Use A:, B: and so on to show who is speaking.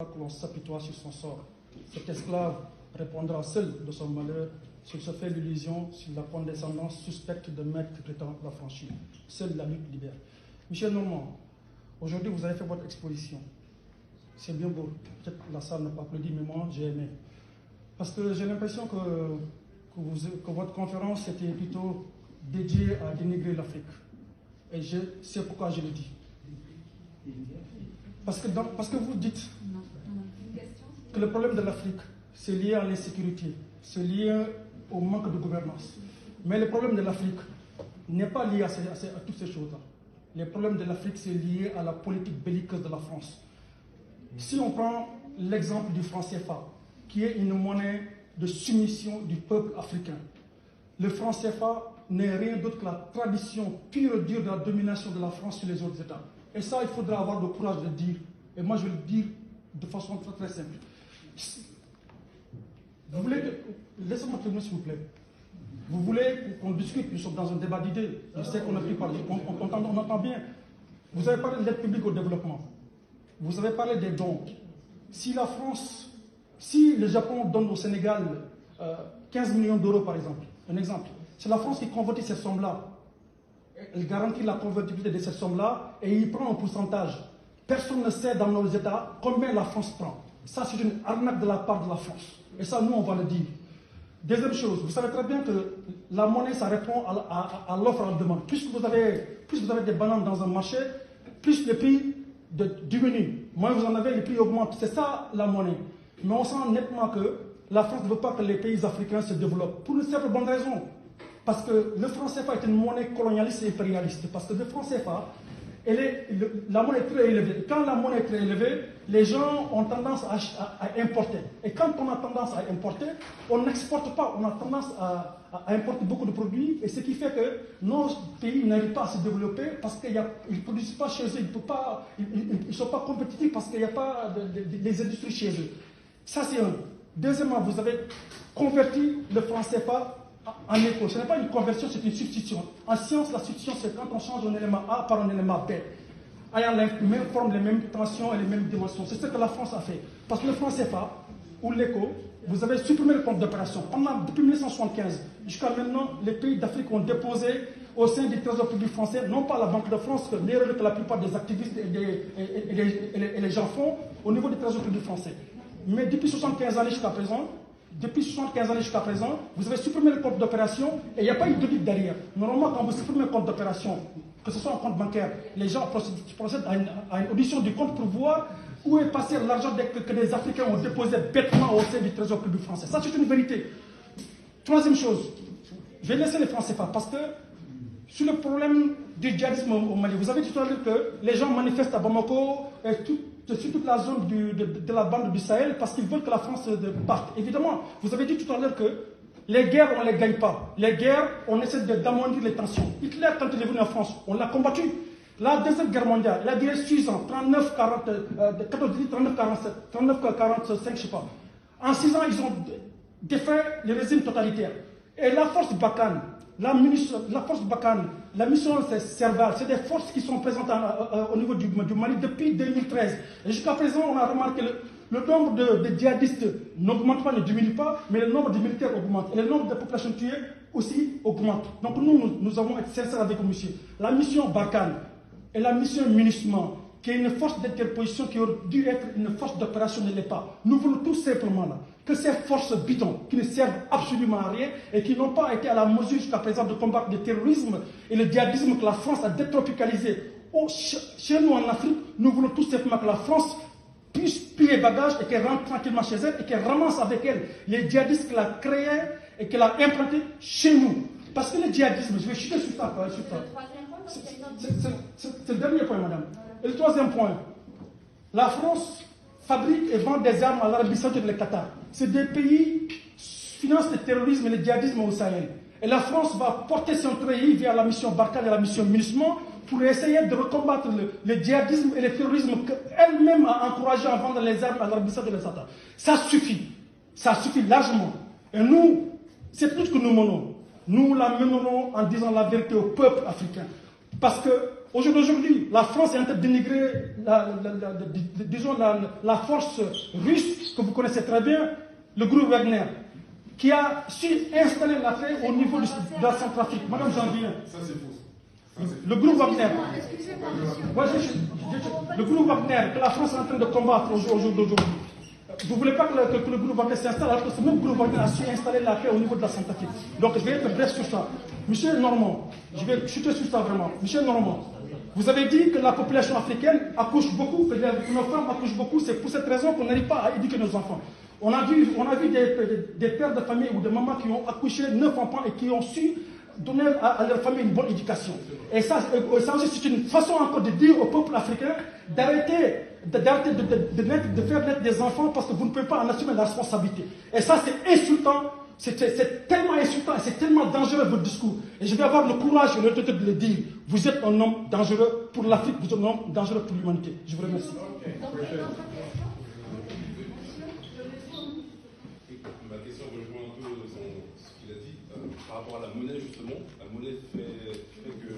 A: que l'on s'apitoie sur son sort. Cet esclave répondra seul de son malheur s'il se fait l'illusion sur la condescendance suspecte de maître qui prétend la franchir. Seule la lutte libère. Michel Normand, aujourd'hui vous avez fait votre exposition. C'est bien beau. Peut-être la salle n'a pas applaudi, mais moi j'ai aimé. Parce que j'ai l'impression que votre conférence était plutôt dédiée à dénigrer l'Afrique. Et c'est pourquoi je le dis. Parce que vous dites que le problème de l'Afrique, c'est lié à l'insécurité, c'est lié au manque de gouvernance. Mais le problème de l'Afrique n'est pas lié à toutes ces choses-là. Le problème de l'Afrique, c'est lié à la politique belliqueuse de la France. Si on prend l'exemple du franc CFA, qui est une monnaie de soumission du peuple africain, le franc CFA n'est rien d'autre que la tradition pure et dure de la domination de la France sur les autres États. Et ça, il faudra avoir le courage de le dire. Et moi, je vais le dire de façon très très simple. Vous voulez... Laissez-moi terminer, s'il vous plaît. Vous voulez qu'on discute, nous sommes dans un débat d'idées. Je sais qu'on a pu parler, on entend bien. Vous avez parlé de l'aide publique au développement. Vous avez parlé des dons. Si la France, si le Japon donne au Sénégal 15 millions d'euros, par exemple, un exemple, c'est la France qui convertit cette somme-là. Elle garantit la convertibilité de cette somme-là et il prend un pourcentage. Personne ne sait dans nos États combien la France prend. Ça, c'est une arnaque de la part de la France. Et ça, nous, on va le dire. Deuxième chose, vous savez très bien que la monnaie, ça répond à l'offre et à la demande. Plus vous avez des bananes dans un marché, plus le prix diminue. Moins vous en avez, le prix augmente. C'est ça, la monnaie. Mais on sent nettement que la France ne veut pas que les pays africains se développent. Pour une simple bonne raison. Parce que le franc CFA est une monnaie colonialiste et impérialiste. Parce que le franc CFA, la monnaie est très élevée. Quand la monnaie est très élevée, les gens ont tendance à importer. Et quand on a tendance à importer, on n'exporte pas. On a tendance à importer beaucoup de produits. Et ce qui fait que nos pays n'arrivent pas à se développer parce qu'ils ne produisent pas chez eux. Ils ne sont pas compétitifs parce qu'il n'y a pas des industries chez eux. Ça, c'est un. Deuxièmement, vous avez converti le franc CFA en écho. Ce n'est pas une conversion, c'est une substitution. En science, la substitution, c'est quand on change un élément A par un élément B, ayant la même forme, les mêmes tensions et les mêmes dimensions. C'est ce que la France a fait. Parce que le franc CFA, ou l'écho, vous avez supprimé le compte d'opération. Depuis 1975, jusqu'à maintenant, les pays d'Afrique ont déposé au sein du Trésor public français, non pas la Banque de France, que l'erreur que la plupart des activistes et les gens font au niveau du Trésor public français. Mais depuis 75 années jusqu'à présent, vous avez supprimé le compte d'opération et il n'y a pas eu d'audit derrière. Normalement, quand vous supprimez un compte d'opération, que ce soit un compte bancaire, les gens procèdent à une audition du compte pour voir où est passé l'argent que les Africains ont déposé bêtement au sein du Trésor public français. Ça, c'est une vérité. Troisième chose, je vais laisser les Français faire parce que sur le problème du djihadisme au Mali, vous avez dit tout à l'heure que les gens manifestent à Bamako et sur toute la zone de la bande du Sahel parce qu'ils veulent que la France parte. Évidemment, vous avez dit tout à l'heure que les guerres, on ne les gagne pas. Les guerres, on essaie d'amondir les tensions. Hitler, quand il est venu en France, on l'a combattu. La Deuxième Guerre mondiale, elle a duré 6 ans, 39-45, je ne sais pas. En 6 ans, ils ont défait le régime totalitaire. Et la force Barkhane, la mission c'est Serval, c'est des forces qui sont présentes au niveau du Mali depuis 2013. Et jusqu'à présent, on a remarqué le nombre de djihadistes n'augmente pas, ne diminue pas, mais le nombre de militaires augmente. Et le nombre de populations tuées aussi augmente. Donc nous avons été sincères avec vous, monsieur. La mission Barkhane et la mission MINUSMA, qui est une force d'interposition qui aurait dû être une force d'opération de l'État. Nous voulons tout simplement là, que ces forces bidons, qui ne servent absolument à rien et qui n'ont pas été à la mesure jusqu'à présent de combattre le terrorisme et le djihadisme que la France a détropicalisé. Chez nous en Afrique, nous voulons tout simplement que la France puisse plier les bagages et qu'elle rentre tranquillement chez elle et qu'elle ramasse avec elle les djihadistes qu'elle a créés et qu'elle a implantés chez nous. Parce que le djihadisme, je vais chuter sur ça. C'est le dernier point, madame. Et le troisième point, la France fabrique et vend des armes à l'Arabie Saoudite et le Qatar. C'est des pays qui financent le terrorisme et le djihadisme au Sahel. Et la France va porter son treillis via la mission Barkhane et la mission MINUSMA pour essayer de recombattre le djihadisme et le terrorisme qu'elle-même a encouragé à vendre les armes à l'Arabie Saoudite et le Qatar. Ça suffit largement. Et nous, cette lutte que nous menons, nous la mènerons en disant la vérité au peuple africain. Parce que Aujourd'hui, la France est en train de dénigrer, disons, la force russe que vous connaissez très bien, le groupe Wagner, qui a su installer la paix au niveau de la Centrafrique. Madame Janvier.
B: Ça, c'est faux.
A: Le groupe Wagner.
C: Excusez-moi, monsieur.
A: Le groupe Wagner que la France est en train de combattre aujourd'hui. Vous ne voulez pas que le groupe Wagner s'installe, alors que ce même groupe Wagner a su installer la paix au niveau de la Centrafrique. Donc je vais être bref sur ça. Monsieur Normand, je vais chuter sur ça vraiment. Monsieur Normand, vous avez dit que la population africaine accouche beaucoup, que nos femmes accouchent beaucoup, c'est pour cette raison qu'on n'arrive pas à éduquer nos enfants. On a vu des pères de famille ou des mamans qui ont accouché 9 enfants et qui ont su donner à leur famille une bonne éducation. Et ça aussi, c'est une façon encore de dire au peuple africain d'arrêter de faire naître des enfants parce que vous ne pouvez pas en assumer la responsabilité. Et ça, c'est insultant, c'est tellement insultant et c'est tellement dangereux votre discours. Et je vais avoir le courage et l'autorité de le dire. Vous êtes un homme dangereux pour l'Afrique, vous êtes un homme dangereux pour l'humanité. Je vous remercie.
B: Ma question rejoint un peu ce qu'il a dit par rapport à la monnaie, justement. La monnaie fait que